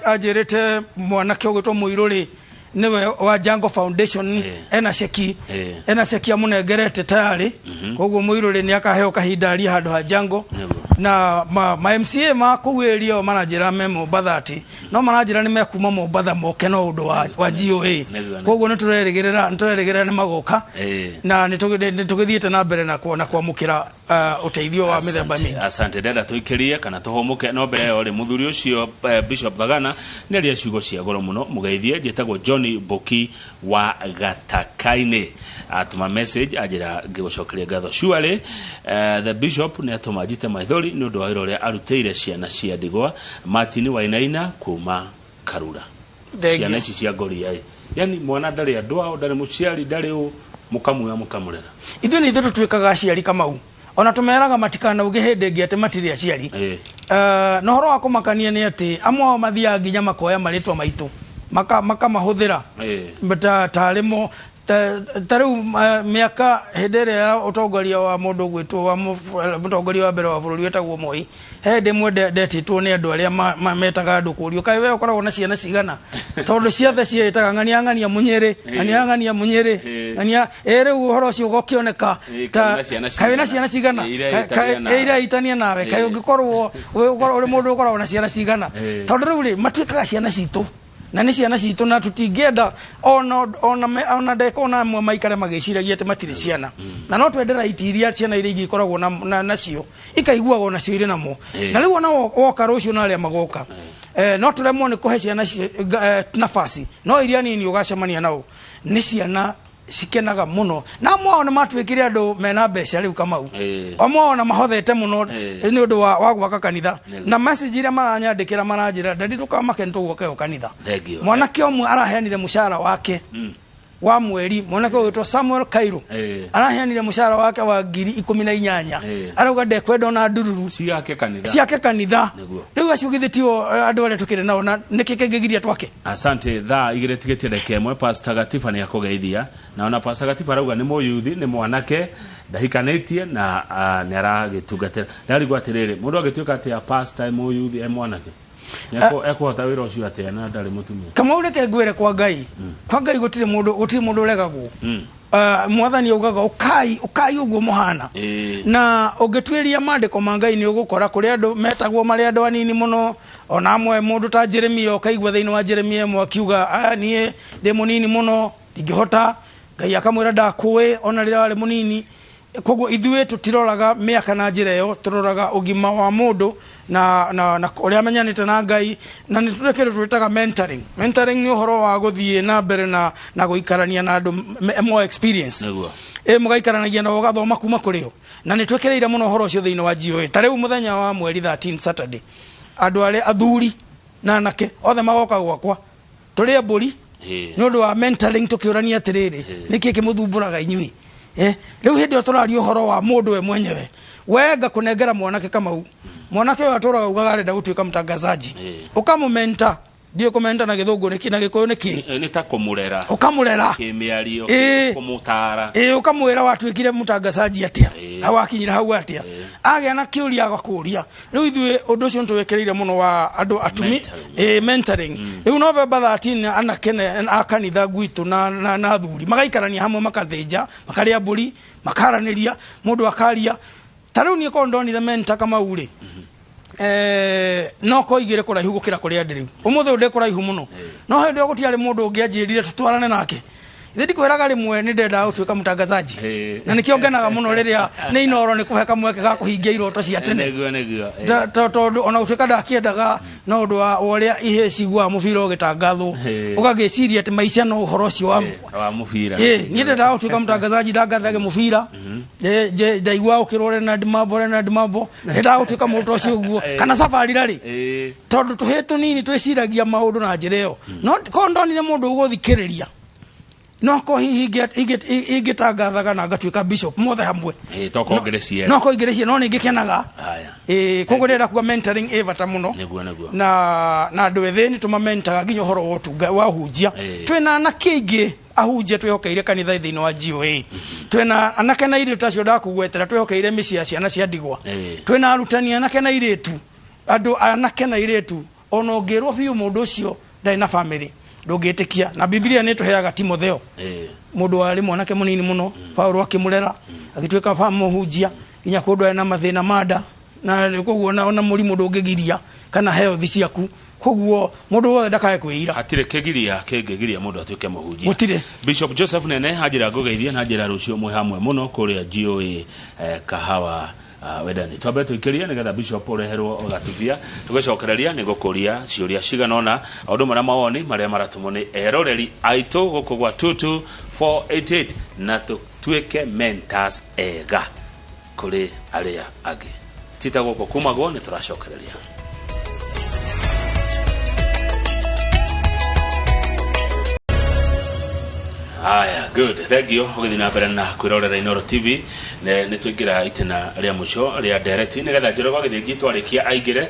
ajirite mwanake gwetwo Muiruri niwe wa Jango Foundation ena sheki amunengerete tayari koguo Muiruri ni akaheo kahinda ali handu ha Jango na ma MCA makuwirio manajira memo bathati no manajira ni mekuma mo batha moke no undu wa GOA koguo nitureregerera ni magoka na nitugithiete na mbere na kwamukira uteithio wa mithemba mingi.
Asante dada tuikirie kana tuhomuke no mbere yo ri muthuri ucio Bishop Thagana ni ari ciugo cia goro muno mugeithie jetagwo John Boki wa Gatakaine atuma message ajira ngigocokeria ngatho surely the bishop ni atuma jite maithori ni undu wa wira uria aruteire ciana cia ndigwa Martin Wainaina kuma Karura ciana ici cia Goria yani mwana ndari andwa ndari muciari ndari mukamurera
ithu ni ithu twikaga aciari Kamau ona tumeraga matikana uge hende ngi ate matiri aciari no horo wa kumakania ni ati amwe mathia nginya makoya maritwa maitu maka mahuthira bata tarimo taru miaka hedere ya utongoria wa mundu gwitwo wa mutongoria wa mbere wa bururi wetagwo Moi hende mwende ndetitwo ni andu aria metaga andu kurio kai we ukoragwo na ciana cigana tondu ciathe cietaga ng'ania munyere ng'ania riu uhoro ucio gokioneka kai na ciana cigana ira itania nawe kai ungikorwo uri mundu ukoragwo na ciana cigana tondu riu ri matuikaga ciana citu na ni ciana citu na tutingenda ona ndekona amwe maikare magiciragia ati matire ciana na no twendera itiria ciana iria igikoragwo nacio ikaiguagwo nacio ire namo na riu ona woka rucio na aria magoka no turemwo ni kuhe ciana nafasi no iria nini ugacemania nao ni ciana sikenaga muno na mwaona matwikire andu mena mbeca riu Kamau amwaona mahothete muno ni undu wa gwaka kanitha na message ira maranyandikira maranjira ndadi tukamake ntugoke kanitha mwanake omwe araheanire mushara wake wa mweri mwanake witwa Samuel Kairo araheanire mushara wake wa 18,000 arauga ndekwenda na ndururu ciake kanitha riu acugithitio andu aria tukire nao na nikikengegiria twake.
Asante tha igire tigetie kemwe Pastor Gatifa ni akugeithia na ona Pastor Gatifa arauga ni muyuthi ni mwanake ndahikanetie na ni aragitungatira ndarigwa atiriri mundu agituika ati ya pastor muyuthi mwanake ekuhota wira ucio atia na ndari mutumia
kama ureke ngwire kwa Ngai gutire mundu uregagwo mwathani ugaga ukai uguo muhana na ugitwiria mandiko ma Ngai ni ugukora kuri andu metagwo mari andu anini muno ona amwe mundu ta Jeremia ukaigwa thiini wa Jeremia mwe akiuga nie ndi munini muno ndingihota Ngai akamwira ndakuwe ona rira wari munini koguo ithuĩ tutiroraga miaka na njira yo turoraga ugima wa mundu na uria amenyanite na Ngai na ni turekere twitaga mentoring ni uhoro wa guthie na mbere na guikarania na andu more experience mugaikaranagia na ugathoma kuma kurio na ni twekereire muno uhoro ucio thiini wa GOA tariu muthenya wa mweri 13 Saturday andu aria athuri na anake othe magoka gwakwa turi mburi ni undu wa mentoring tukiurania atiriri niki kimuthumburaga inyui riu hindi oturario horo wa mundu we mwenyewe wenga kunengera mwanake Kamau mwanake wa turaga ugaga arenda gutuika mtangazaji ukamumenta dio komenta na githungu niki na gikuyu niki
ni ta kumurera
ukamurera
kimiario kumutara
ukamwira watuikire mtangazaji atia awakinyira hau atia agia na kiuria agakuria riu ithuĩ undu ucio ntuwekereire muno wa andu atumi mentoring riu November 13 anakene akanitha gwitu na athuri magaikarania hamwe makathinja makaria mburi makaraniria mundu akaria tariu ni kondonire mentor Kamau ri no koigire kuraihu gukira kuri andiriu umuthe unde kuraihu muno no hindi ogutiari mundu ungianjirire tutwarane nake ithidi kwiraga rimwe ni ndenda utuika mutangazaji na nikiongenaga muno riria ni inoro ni kuheka mweke ga kuhingia iroto cia tene tondu ona utuika ndakiendaga no undu wa uria ihe cigwa mubira ugitangathwo ugagiciria ati maica no uhoro cio
wa mubira
ni ndenda utuika mutangazaji ndangathage mubira ndaigua ukirore na ndimambo ndenda utuika mundu ucio uguo kana safari rari tondu tuhetu nini twiciragia maundu na njira iyo no kondonire mundu uguthikiriria no ko higitangathaga na ngatuika bishop mothe hamwe
tokongerecia
no koingerecia no ningikenaga kugurira kwa mentoring evata muno na andu ethĩ ni tumamentaga nginya horo wotunga wa hunjia twina na kingi ahunjia twehokeire kanitha thiini wa GOA twina anake na iritu tacio ndakugwetera twehokeire mĩciĩ ciana cia ndigwa twina arutani anake na iritu andu anake na iritu ona ngirwo biu mundu ucio ndai na family ndungitikia na Biblia ni tuheaga Timotheo mundu wari mwanake munini muno Paulo akimurera agitweka muhunjia inya kundu na mathina mada na koguo ona murimu ndungigiria kana health ciaku koguo mundu wothe ndakae kwira
hatire kegiria kengegiria mundu atuike muhunjia
gutire
Bishop Joseph Nene hajira gugeithia na njira rucio mwe hamwe muno kuria GOA kahawa wedani twabe tuikiria nigetha Bishop ureherwo ugatubia tugecokereria ni gukuria ciuria ciganona aundu mara mawoni maria maratumo ni eroreri aitu guku gwa 22488 na tuike mentors ega kuri aria agi tita guku kumago ni turacokereria. Aya, good. Thank you. Ugithi na mbere na kwirorera Inooro TV. Ne tuingira itena ria muco ria direct ni getha njorogo githi gitwarikia aigire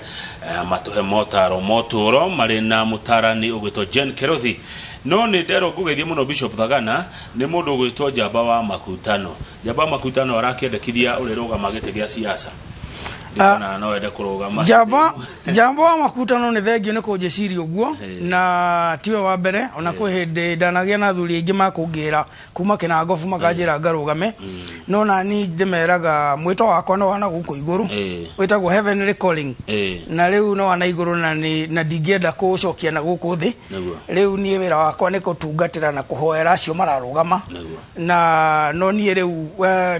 matuhe motaro moturo mari na mutarani ugwitwo Jen Kerothi. No ni ndero ngugethie muno Bishop Thagana ni mundu ugwitwo Njamba wa Makutano. Njamba wa Makutano arakiendekithia uriruga gite gia siasa. No ende kurugama. Njamba wa Makutano ni thengio ni kunjiciria uguo na tiwe wa mbere ona kwi hindi ndanagia na thuri ingi makungira kuma Kinangofu makanjira ngarugame no na ni ndimeraga mwito wakwa no wana guku iguru witagwo Heavenly Calling na riu no wana iguru na ndingienda kucokia na guku thi riu ni wira wakwa ni kutungatira na kuhoera acio mararugama na no ni riu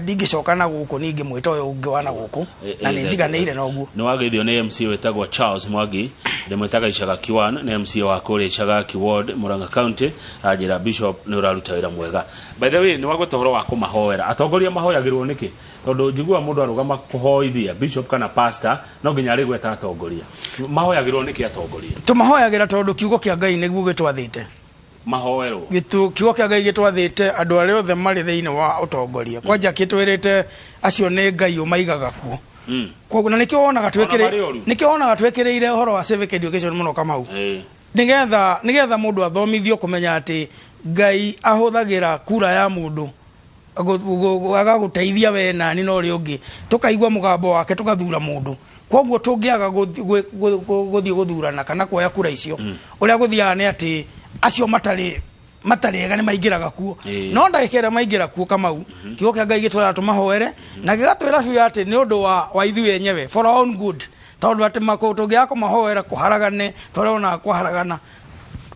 ndingicoka na guku ningi mwito uyu ungi wana guku na ni neire noguo
no
wageithio ni MC wetagwo Charles Mwangi ndimwetaga Icaga Kiwan ni MC wa kuri Icaga Ward Murang'a County ajira Bishop ni uraruta wira mwega. By the way ni wagweta horo wa kumahoera atongoria mahoyagirwo niki tondu njigua mundu arugama kuhoithia Bishop kana pastor no nginya ari gweta atongoria mahoyagirwo niki atongoria
tumahoyagira tondu kiugo kia Ngai niguo gitwathite
mahoero
kiugo kia Ngai gitwathite andu aria othe mari thiini wa utongoria kwanja kitwirite acio ni Ngai umaigaga kuo kwa na nikio onaga twekereire horo wa civic education muno Kamau nigetha mundu athomithio kumenya ati Ngai ahuthagira kura ya mundu agaguteithia we nani no ri ungi tukaigwa mugambo wake tukathura mundu koguo tungiaga guthii guthurana kana kuoya kura icio uria guthiaga ni ati acio matarega ni maingiraga kuo no ndagikera maingira kuo Kamau kiugo kia Ngai gitwara tumahoere na gigatwira biu ati ni undu wa ithu yenyewe for our own good tondu ati makuto giako mahoera kuharagane torona kuharagana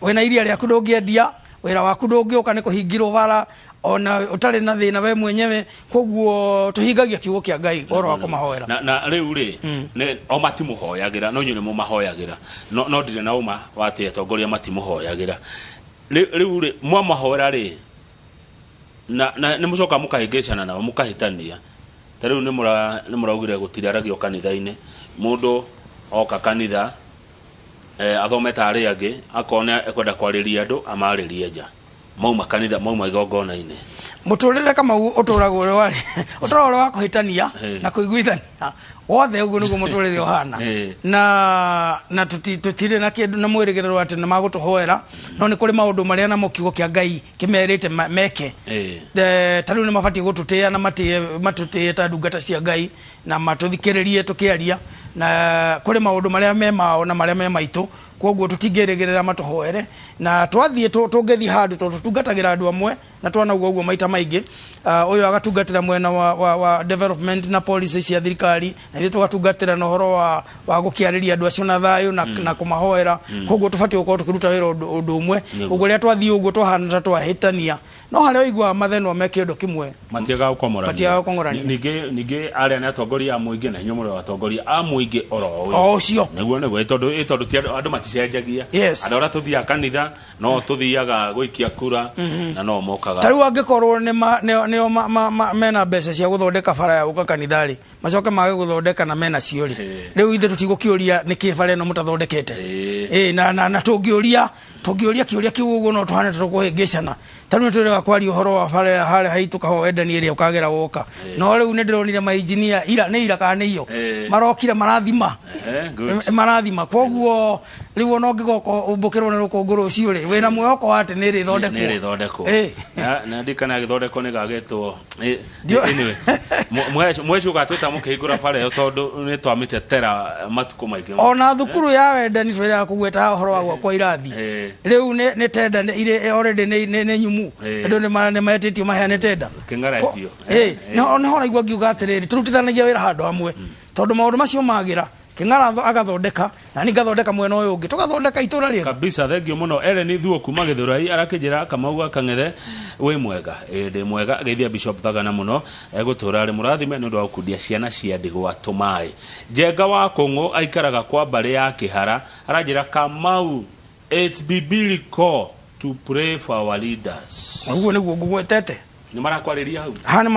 wena iria riaku ndungiendia wira waku ndungiuka ni kuhingirwo bara ona utari na thina we mwenyewe koguo tuhingagia kiugo kia Ngai oro wa kumahoera
na riu ri ne o matimuhoyagira no nyune mu mahoyagira no ndire na uma wati atongoria matimuhoyagira riu ri mwamahoera ri na ni mucoka mukahingicana na mukahitania tariu ni muraugire gutiraragio kanitha-ini mundu oka kanitha athometa ari angi akona ekwenda kwariria andu amaririe nja mauma kanitha mauma igongona-ini
muturire Kamau uturago uri wari uturago wa kuhitania na kuiguithania wothe uguo niguo muturire uhana na tutire na kindu na mwirigiriro ati na magutuhoera no ni kuri maundu maria na mukiugo kia Ngai kimerite meke tariu ni mabati gututia na matutie ta ndungata cia Ngai na matuthikiririe tukiaria na kuri maundu maria memao na maria memaitu koguo tutingirigirira matuhoere na twathie tungethi handu tutungatagira andu amwe na twana uguo maita maingi uyu agatungatira mwena wa development na policy cia thirikari na ithu tugatungatira no horo wa gukiariria andu acio na thayu na kumahoera koguo tufati uko tukiruta wira undu umwe uguo ria twathie uguo twahana ta twahitania no haria igwa matheno meke undu kimwe
matiaga ukongorania ningi aria na atongoria muingi na nyumure wa atongoria a muingi oro
ucio
niguo tondu ti andu maticenjagia andu aria tuthia kanitha no tuthiaga guikia kura na no mokaga
tariu angikorwo nio mena mbeca cia guthondeka bara ya uka kanithari macoke mage guthondeka na mena ciori riu ithe tutigukiuria niki bara ino mutathondekete na tungiuria kiuria kiu uguo no tuhane tukuhingicana tariu turega kwari uhoro wa bara hare haitu kaho endani iria ukagira woka no riu ni ndironire ma engineer ira kana iyo marokire marathima koguo riu no ngigoko umbukirwo ni rukunguru ucio ri wina mwihoko ati ni ri thondekwo
na ndikana githondekwo ni gagetwo anyway mweci ugatwita mukihingura bara yo tondu ni twamitetera matuko maingi
ona thukuru ya wendani twira kugweta uhoro wa kwa irathi riu ni tenda ile already ni nyumu andu ni maetitio mahane tenda
kingara ifio
no hora igwa ngiuga atiriri turutithanagia wira handu hamwe tondu maundu macio magira Kingara agathondeka na ni gathondeka mwena uyu ungi tugathondeka itura ri
kabisa thengio muno Ellen Thuo kuma Githurai arakijira Kamau Kang'ethe wi mwega ndi mwega geithia Bishop Thagana muno egutura ari murathime ni ndu wa kudia ciana cia ndigwa tumai Njenga wa Kung'u aikaraga kwa bari ya Kihara arajira Kamau it's biblical to pray for our leaders
uguo niguo ngugwetete
ni marakwariria hau
hani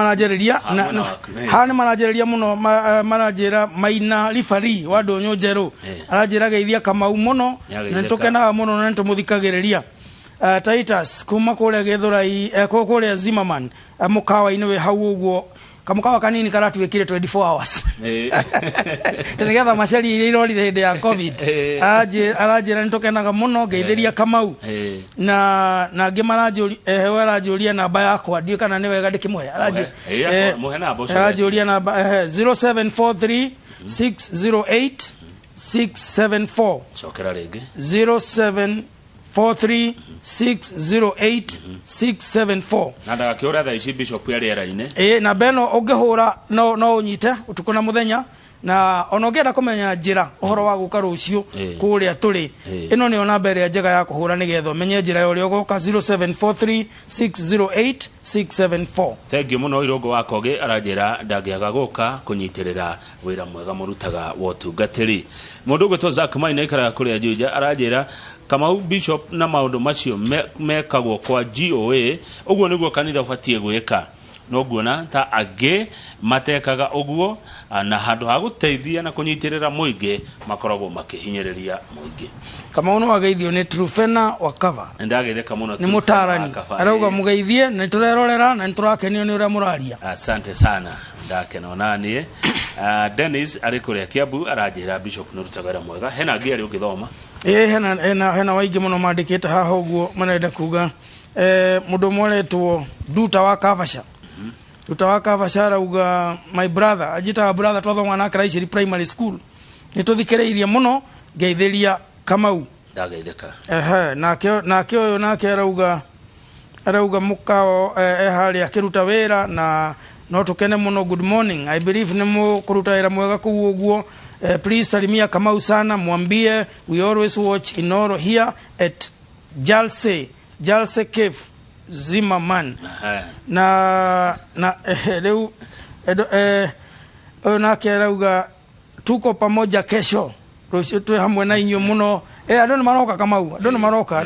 manajeriria muno manajera Maina Rifari wa Ndonyo Njeru arajira geithia Kamau muno na tukenaga muno na tumuthikagiriria Titus kuma kule Githurai kule Zimmerman mukawa ine hau uguo kamukawa kanini karatu wekire 24 hours tenigetha macari ile irori hinde ya covid arajira nitokenaga muno ngeithiria Kamau na ngimaranjuri warajuria namba yakwa ndio kana ni wega ndikimwe arajuria namba 0743 608 674
chokera rege
0743608674
nanda gakiura tha ici bishop yari era-ine
na beno ungihura no unyite utukuna muthenya na onogenda kumenya njira uhoro wa guka rucio kuria turi ino ni ona mbere njega ya kuhura nigetho menye njira yori ugoka 0743608674
thank you muno irogo wakoge arajira ndagiaga guka kunyitirira wira mwega murutaga wotungatiri mundu gwetwo Zack Maina ikara kuria Juja arajira Kamau bishop na maundu macio mekagwo kwa GOA uguo niguo kanitha ubatie gwika no guona ta age matekaga uguo na handu ha guteithia na kunyitirira muingi makoragwo makihinyiriria muingi
Kamau no ageithio ni Trufena wa cover
ndageitheka muno
ni mutarani arauga mugeithie na turerorera na turakenio ni uria muraria
asante sana ndakena nani Dennis ari kuria Kiambu arajira bishop nurutagara mwega hena ngiari ukithoma
hena waingi muno mandikite haha uguo marenda kuga mundu moretwo Duta wa Kavasha Duta wa Kavasha arauga my brother ajita brother twathoma na Kraisheri primary school nituthikireirie muno ngeithiria Kamau
ndageitheka
nake arauga mukao hali akiruta wira na no tukene muno good morning I believe ni mukuruta wira mwega kuguo uguo please salimia Kamau sana mwambie we always watch Inoro here at Jalse Cave Zimmerman na leo nake arauga tuko pamoja kesho rucio twe hamwe na inyu muno andå nä maroka Kamau andå nä maroka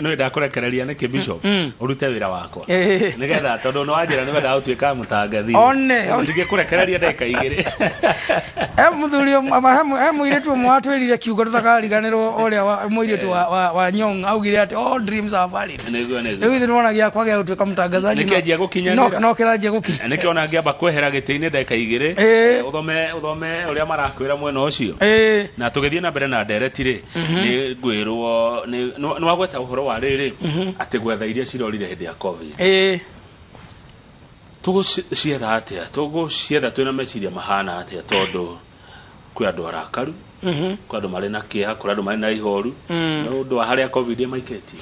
no ndakurekereria nä kä bishop urute wira wakwa nä getha tondå nä wanjä ra nä wenda gå tuä ka må tangathi ndigä kå rekereria ndeka igä rä
må thuri må irä tu mwe watwä rire kiugo tå takariganä rwo å rä a må irä tu wa Nyong augire atä all dreams are valid rä u ithe nä wona gä akwa gä a gå tuä ka må tangazaji
nä kä anjia gå kinyanä
no kä ranjia gå kinya
nä kä ona ngä amba kwehera gä tä-inä ndeka igä rä å thome å rä a marakwä ra mwena å cio na tå gä thiä na mbere na nderetirä ni gwirwo ni wagweta uhoro wa riri ati gwetha iria cirorire hindi ya covid tugucietha atia tugucietha twina meciria mahana atia tondu kwi andu arakaru kwi andu mari na kieha kwi andu mari na ihoru no ndu haria covid maiketie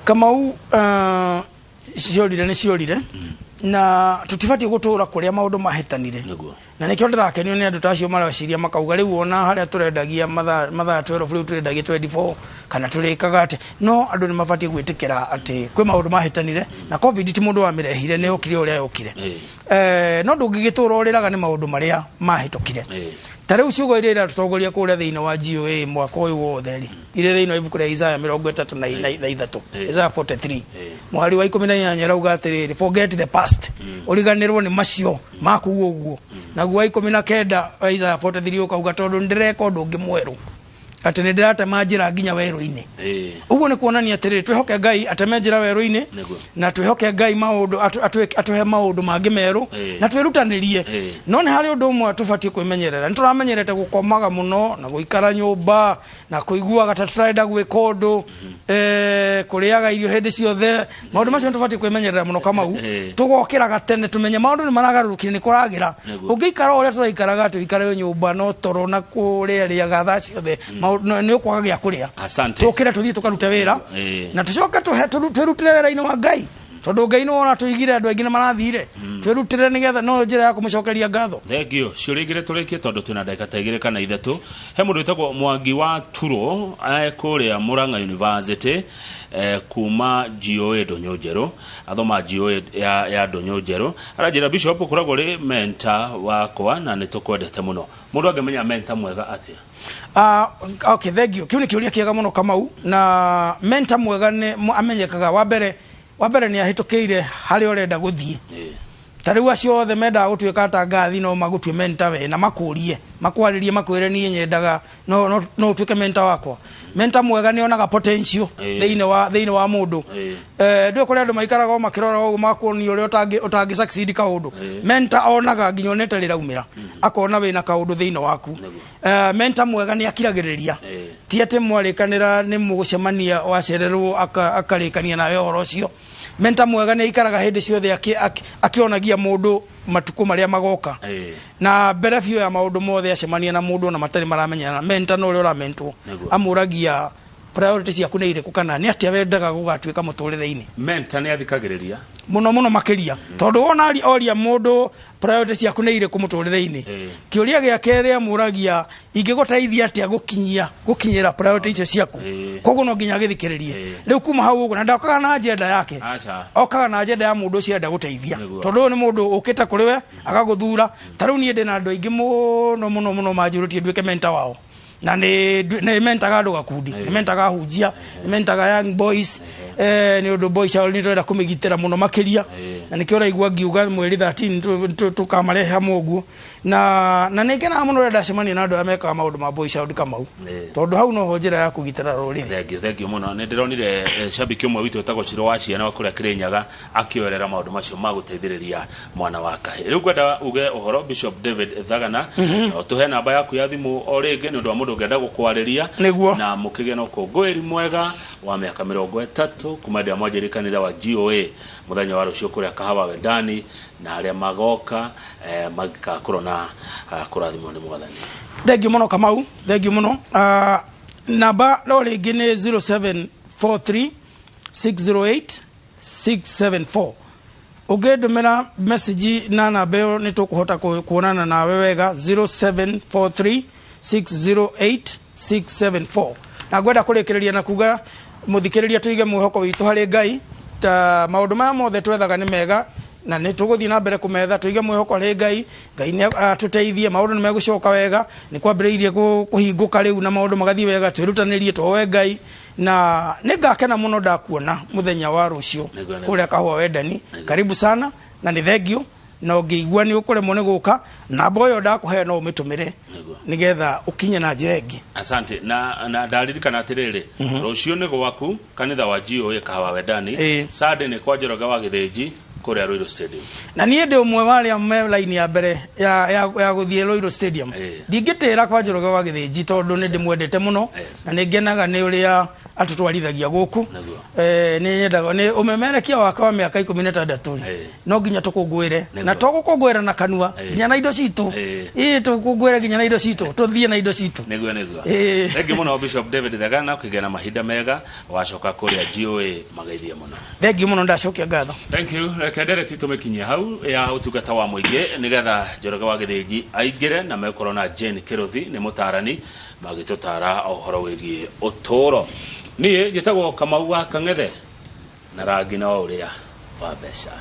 Kamau ciorire na tutibatie gutura kuria maundu mahetanire na nikio ndirakenio ni andu tacio maraciria makauga riu ona haria turendagia mathaa 12 riu turendagia 24 kana turikaga ati no andu ni mabatie gwitikira ati kwi maundu mahetanire na covid ti mundu wa mirehire ni ukire uria yukire no ndungigitura uriraga ni maundu maria mahetokire tariu ciugo iria tutongoria kuria thiini wa GOA mwaka uyu wothe ire thiini wa ibuku ria Isaya 33 Isaya 43 mwari wa 18 arauga atiriri forget the past uriganirwo ni macio maku uguo na gwa 19 Isaya 43 ukauga tondu ndireka undu ungi mweru ati ni ndirate manjira nginya weru-ini uguo ni kuonania atiriri twihoke Ngai ateme njira weru-ini na twihoke Ngai maundu atuhe maundu mangi meru na twirutanirie no ni hari undu umwe tubatie kwimenyerera nturamenyerete gukomaga muno na guikara nyumba na kuiguaga ta turaenda gwika undu kuriaga irio hindi ciothe maundu macio tubatie kwimenyerera muno Kamau tugokiraga tene tumenye maundu ni maragarurukire ni kuragira ungiikara uria turaikaraga tuikare nyumba no toro na kuria gatha ciothe ni ukwaga gya kuria
asante
tukira tuthie tukarute wira na tucoka twirutire wira-ini wa Ngai tondu Ngai no ona tuigire andu aingi na marathire twirutire nigetha no njira ya kumucokeria ngatho
thengio ciurigire turikie tondu twina ndagika ta igiri kana ithatu he mundu witagwo Mwangi wa Turo kuria Murang'a University kuma GOA Ndonyo-Njeru athoma GOA ya Ndonyo-Njeru arajira bishop kuragwo ri mentor wakwa na nitukwendete muno mundu angemenya mentor mwega atia
okay thengio kiu ni kiuria kiega muno Kamau na mentor mwega ni amenyekaga wa mbere ni ahitukiire hari urenda guthie tariwa cio the menda gutuika ta ngathi no magutue mentor we na makurie makwaririe makwire ni nyendaga no tuike mentor wakwa mentor mwega ni onaga potential theine wa mundu ndio kuri andu maikaraga o makirora o makuoni uri utangi succeed ka undu mentor onaga nginya onete riraumira akona wina ka undu theine waku mentor mwega ni akiragiriria ti ate mwarikanira ni mugucemania wacererwo akarikania nawe horo cio mentor mwega ni ikaraga hindi ciothe akionagia mundu matuko maria magoka na mbere biu ya maundu mothe acemania na mundu na matari maramenyana mentor no uri ura mentor amuragia priorities yaku ni iriku kana ni atia wendaga gugatuika muturire-ini
mentor ni athikagiriria
muno makiria tondu wona oria mundu priorities yaku ni iriku muturire-ini kiuria gia keri amuragia ingiguteithia atia gukinyira priorities ciaku koguo no nginya githikiririe riu kuma hau uguo na ndakaga na agenda yake okaga na agenda ya mundu ucio enda guteithia tondu ni mundu ukite kuri we agaguthura tariu ni ndina andu aingi muno majurutie nduike mentor wao na ni mentaga andu gakundi ni mentaga hunjia ni mentaga young boys ni undu boys all ni twenda kumigitira muno makiria na ni kiora igwa ngiuga mweri 13 tukamarehe hamugu na ningena muno renda cemania na andu ameka maundu ma boys all kamau tondu hau no honjira ya kugitira ruriri
thengio muno ni ndironire shabiki umwe witu utagwo Ciro wa Ciana wa kuria Kirinyaga akiorera maundu macio maguteithiriria mwana wa kahi riu kwenda uge uhoro Bishop David Thagana tuhe namba yaku ya thimu o ringi ni undu wa mundu ngenda gukwariria na mukige no kungwiri mwega wa miaka 30 kuma ndia mwajiri kanitha wa GOA muthenya wa rucio kuria Kahawa Wendani na aria magoka magikakorwo na kurathimwo ni mwathani
thengio muno Kamau thengio muno namba no ringi ni 0743 608 674 ugedumira message na namba yo ni tukuhota kuonana nawe wega 0743 608 674 na gwenda kurikiriria na kuga muthikiriria tuige mwihoko witu hari Ngai ta maundu maya mothe twethaga ni mega na ni tuguthii na mbere kumetha tuige mwihoko hari Ngai ni atuteithie maundu ni megucoka wega ni kwambiriirie kuhinguka riu na maundu magathii wega twirutanirie twoe Ngai na ningakena muno ndakuona muthenya wa rucio kuria Kahua Wendani karibu sana na ni thengio no ngiigua ni ukuremwo ni guka na boyo ndakuhe no umitumire nigetha ukinye na njira ingi
asante na ndaririkana atiriri rucio ni gwaku kanitha wa GOA Kahawa Wendani Sunday ni kwa Njoroge wa Githinji kuria Ruiru Stadium
na nie ndi umwe wari ame line ya mbere ya guthie Ruiru Stadium ndingitira kwa Njoroge wa Githinji tondu ni ndimwendete muno na ningenaga ni uria atutwarithagia guku ni nyendaga ni umemerekia waka wa miaka 16 no nginya tukungwire na tugukungwira na kanua nginya na indo citu tukungwire nginya na indo citu tuthie na indo citu
niguo thank you muno Bishop David Thagana ukigena mahinda mega wacoka kuria GOA magaithia muno
thank you muno ndacokia ngatho
thank you rekendere tumekinyia hau ya utungata wa muingi nigetha Njoroge wa Githinji aingire na mekorwo na Jane Kiruthi ni mutarani magitutara ohoro wigie uturo nie njitagwo Kamau wa Kang'ethe na rangi na uria wa mbeca